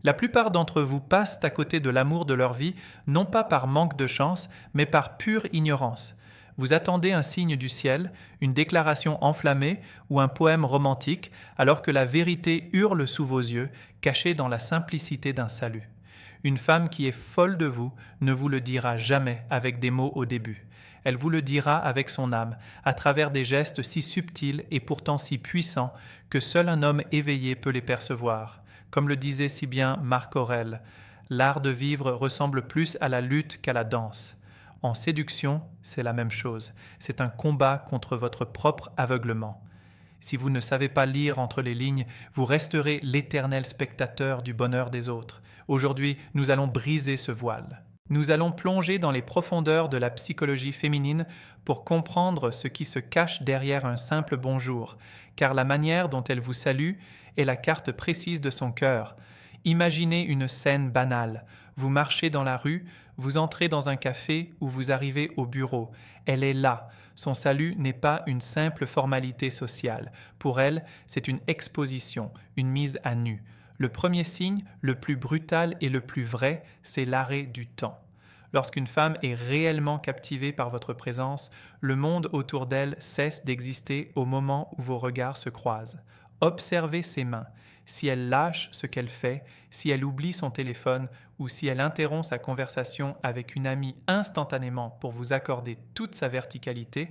La plupart d'entre vous passent à côté de l'amour de leur vie, non pas par manque de chance, mais par pure ignorance. Vous attendez un signe du ciel, une déclaration enflammée ou un poème romantique, alors que la vérité hurle sous vos yeux, cachée dans la simplicité d'un salut. Une femme qui est folle de vous ne vous le dira jamais avec des mots au début. Elle vous le dira avec son âme, à travers des gestes si subtils et pourtant si puissants que seul un homme éveillé peut les percevoir. Comme le disait si bien Marc Aurèle, l'art de vivre ressemble plus à la lutte qu'à la danse. En séduction, c'est la même chose. C'est un combat contre votre propre aveuglement. Si vous ne savez pas lire entre les lignes, vous resterez l'éternel spectateur du bonheur des autres. Aujourd'hui, nous allons briser ce voile. Nous allons plonger dans les profondeurs de la psychologie féminine pour comprendre ce qui se cache derrière un simple bonjour, car la manière dont elle vous salue est la carte précise de son cœur. Imaginez une scène banale. Vous marchez dans la rue, vous entrez dans un café ou vous arrivez au bureau. Elle est là. Son salut n'est pas une simple formalité sociale. Pour elle, c'est une exposition, une mise à nu. Le premier signe, le plus brutal et le plus vrai, c'est l'arrêt du temps. Lorsqu'une femme est réellement captivée par votre présence, le monde autour d'elle cesse d'exister au moment où vos regards se croisent. Observez ses mains. Si elle lâche ce qu'elle fait, si elle oublie son téléphone ou si elle interrompt sa conversation avec une amie instantanément pour vous accorder toute sa verticalité,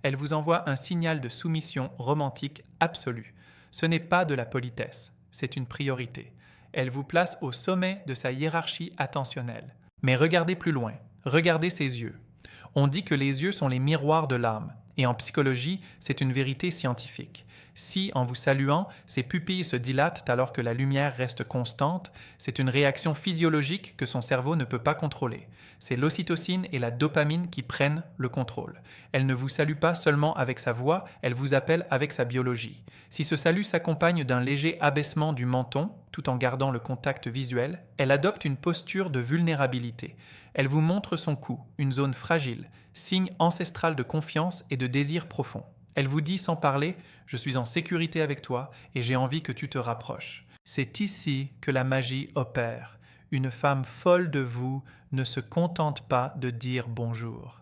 elle vous envoie un signal de soumission romantique absolue. Ce n'est pas de la politesse, c'est une priorité. Elle vous place au sommet de sa hiérarchie attentionnelle. Mais regardez plus loin, regardez ses yeux. On dit que les yeux sont les miroirs de l'âme, et en psychologie, c'est une vérité scientifique. Si, en vous saluant, ses pupilles se dilatent alors que la lumière reste constante, c'est une réaction physiologique que son cerveau ne peut pas contrôler. C'est l'ocytocine et la dopamine qui prennent le contrôle. Elle ne vous salue pas seulement avec sa voix, elle vous appelle avec sa biologie. Si ce salut s'accompagne d'un léger abaissement du menton, tout en gardant le contact visuel, elle adopte une posture de vulnérabilité. Elle vous montre son cou, une zone fragile, signe ancestral de confiance et de désir profond. Elle vous dit sans parler « Je suis en sécurité avec toi et j'ai envie que tu te rapproches ». C'est ici que la magie opère. Une femme folle de vous ne se contente pas de dire bonjour.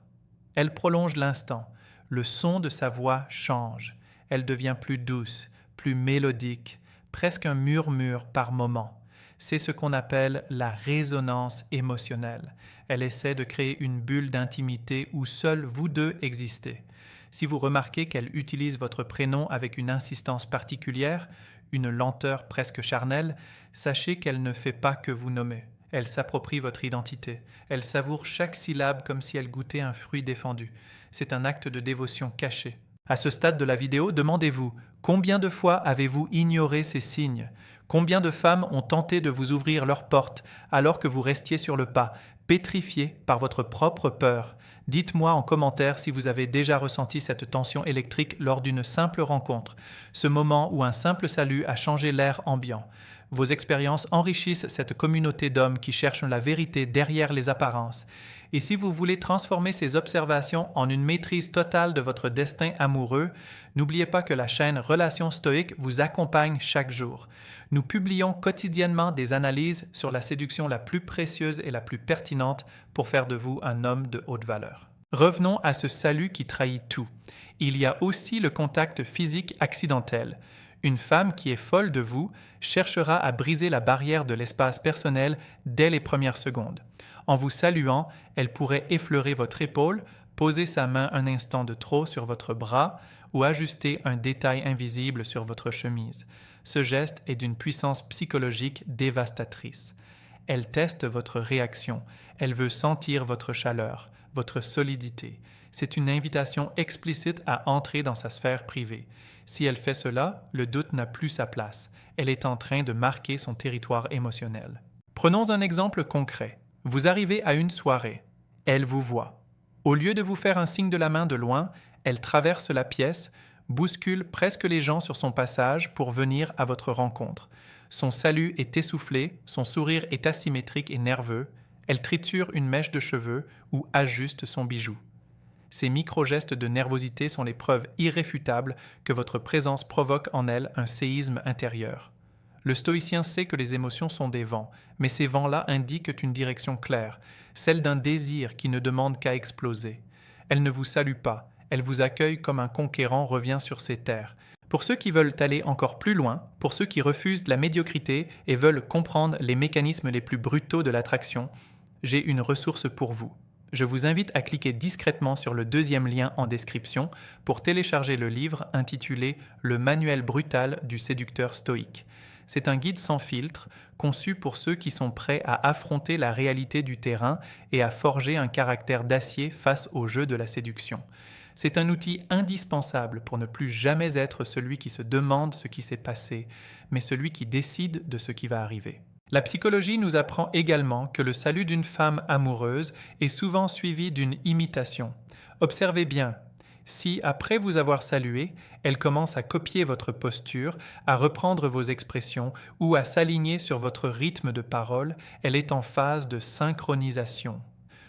Elle prolonge l'instant. Le son de sa voix change. Elle devient plus douce, plus mélodique, presque un murmure par moment. C'est ce qu'on appelle la résonance émotionnelle. Elle essaie de créer une bulle d'intimité où seuls vous deux existez. Si vous remarquez qu'elle utilise votre prénom avec une insistance particulière, une lenteur presque charnelle, sachez qu'elle ne fait pas que vous nommer. Elle s'approprie votre identité. Elle savoure chaque syllabe comme si elle goûtait un fruit défendu. C'est un acte de dévotion caché. À ce stade de la vidéo, demandez-vous, combien de fois avez-vous ignoré ces signes ? Combien de femmes ont tenté de vous ouvrir leurs portes alors que vous restiez sur le pas, pétrifiées par votre propre peur ? Dites-moi en commentaire si vous avez déjà ressenti cette tension électrique lors d'une simple rencontre, ce moment où un simple salut a changé l'air ambiant. Vos expériences enrichissent cette communauté d'hommes qui cherchent la vérité derrière les apparences. Et si vous voulez transformer ces observations en une maîtrise totale de votre destin amoureux, n'oubliez pas que la chaîne Relations Stoïques vous accompagne chaque jour. Nous publions quotidiennement des analyses sur la séduction la plus précieuse et la plus pertinente pour faire de vous un homme de haute valeur. Revenons à ce salut qui trahit tout. Il y a aussi le contact physique accidentel. Une femme qui est folle de vous cherchera à briser la barrière de l'espace personnel dès les premières secondes. En vous saluant, elle pourrait effleurer votre épaule, poser sa main un instant de trop sur votre bras ou ajuster un détail invisible sur votre chemise. Ce geste est d'une puissance psychologique dévastatrice. Elle teste votre réaction. Elle veut sentir votre chaleur, votre solidité. C'est une invitation explicite à entrer dans sa sphère privée. Si elle fait cela, le doute n'a plus sa place. Elle est en train de marquer son territoire émotionnel. Prenons un exemple concret. Vous arrivez à une soirée. Elle vous voit. Au lieu de vous faire un signe de la main de loin, elle traverse la pièce, bouscule presque les gens sur son passage pour venir à votre rencontre. Son salut est essoufflé, son sourire est asymétrique et nerveux. Elle triture une mèche de cheveux ou ajuste son bijou. Ces micro-gestes de nervosité sont les preuves irréfutables que votre présence provoque en elle un séisme intérieur. Le stoïcien sait que les émotions sont des vents, mais ces vents-là indiquent une direction claire, celle d'un désir qui ne demande qu'à exploser. Elle ne vous salue pas, elle vous accueille comme un conquérant revient sur ses terres. Pour ceux qui veulent aller encore plus loin, pour ceux qui refusent la médiocrité et veulent comprendre les mécanismes les plus brutaux de l'attraction, j'ai une ressource pour vous. Je vous invite à cliquer discrètement sur le deuxième lien en description pour télécharger le livre intitulé « Le manuel brutal du séducteur stoïque ». C'est un guide sans filtre, conçu pour ceux qui sont prêts à affronter la réalité du terrain et à forger un caractère d'acier face au jeu de la séduction. C'est un outil indispensable pour ne plus jamais être celui qui se demande ce qui s'est passé, mais celui qui décide de ce qui va arriver. La psychologie nous apprend également que le salut d'une femme amoureuse est souvent suivi d'une imitation. Observez bien. Si, après vous avoir salué, elle commence à copier votre posture, à reprendre vos expressions ou à s'aligner sur votre rythme de parole, elle est en phase de synchronisation.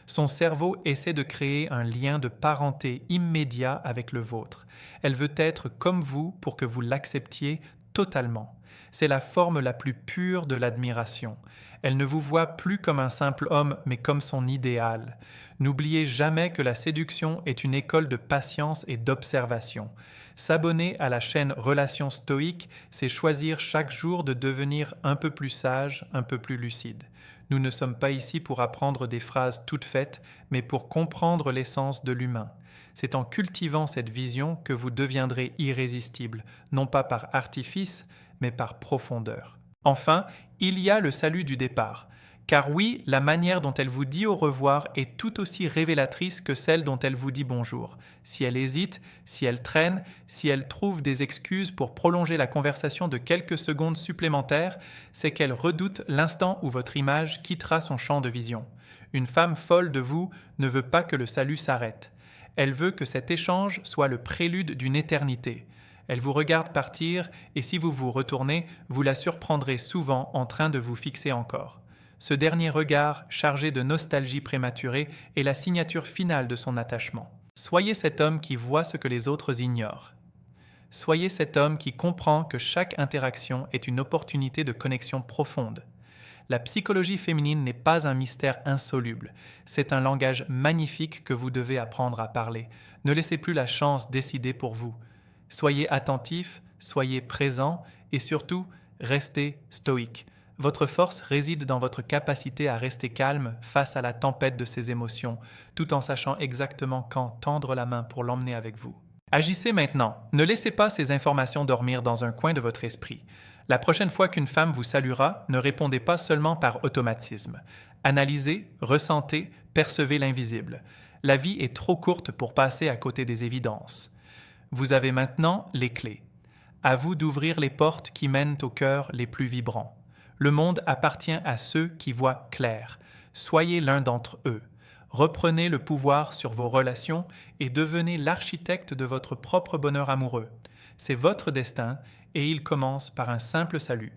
Son cerveau essaie de créer un lien de parenté immédiat avec le vôtre. Elle veut être comme vous pour que vous l'acceptiez totalement. C'est la forme la plus pure de l'admiration. Elle ne vous voit plus comme un simple homme, mais comme son idéal. N'oubliez jamais que la séduction est une école de patience et d'observation. S'abonner à la chaîne Relations Stoïques, c'est choisir chaque jour de devenir un peu plus sage, un peu plus lucide. Nous ne sommes pas ici pour apprendre des phrases toutes faites, mais pour comprendre l'essence de l'humain. C'est en cultivant cette vision que vous deviendrez irrésistible, non pas par artifice, mais par profondeur. Enfin, il y a le salut du départ. Car oui, la manière dont elle vous dit au revoir est tout aussi révélatrice que celle dont elle vous dit bonjour. Si elle hésite, si elle traîne, si elle trouve des excuses pour prolonger la conversation de quelques secondes supplémentaires, c'est qu'elle redoute l'instant où votre image quittera son champ de vision. Une femme folle de vous ne veut pas que le salut s'arrête. Elle veut que cet échange soit le prélude d'une éternité. Elle vous regarde partir et si vous vous retournez, vous la surprendrez souvent en train de vous fixer encore. Ce dernier regard, chargé de nostalgie prématurée, est la signature finale de son attachement. Soyez cet homme qui voit ce que les autres ignorent. Soyez cet homme qui comprend que chaque interaction est une opportunité de connexion profonde. La psychologie féminine n'est pas un mystère insoluble. C'est un langage magnifique que vous devez apprendre à parler. Ne laissez plus la chance décider pour vous. Soyez attentif, soyez présent et surtout, restez stoïque. Votre force réside dans votre capacité à rester calme face à la tempête de ces émotions, tout en sachant exactement quand tendre la main pour l'emmener avec vous. Agissez maintenant. Ne laissez pas ces informations dormir dans un coin de votre esprit. La prochaine fois qu'une femme vous saluera, ne répondez pas seulement par automatisme. Analysez, ressentez, percevez l'invisible. La vie est trop courte pour passer à côté des évidences. Vous avez maintenant les clés. À vous d'ouvrir les portes qui mènent aux cœurs les plus vibrants. Le monde appartient à ceux qui voient clair. Soyez l'un d'entre eux. Reprenez le pouvoir sur vos relations et devenez l'architecte de votre propre bonheur amoureux. C'est votre destin et il commence par un simple salut.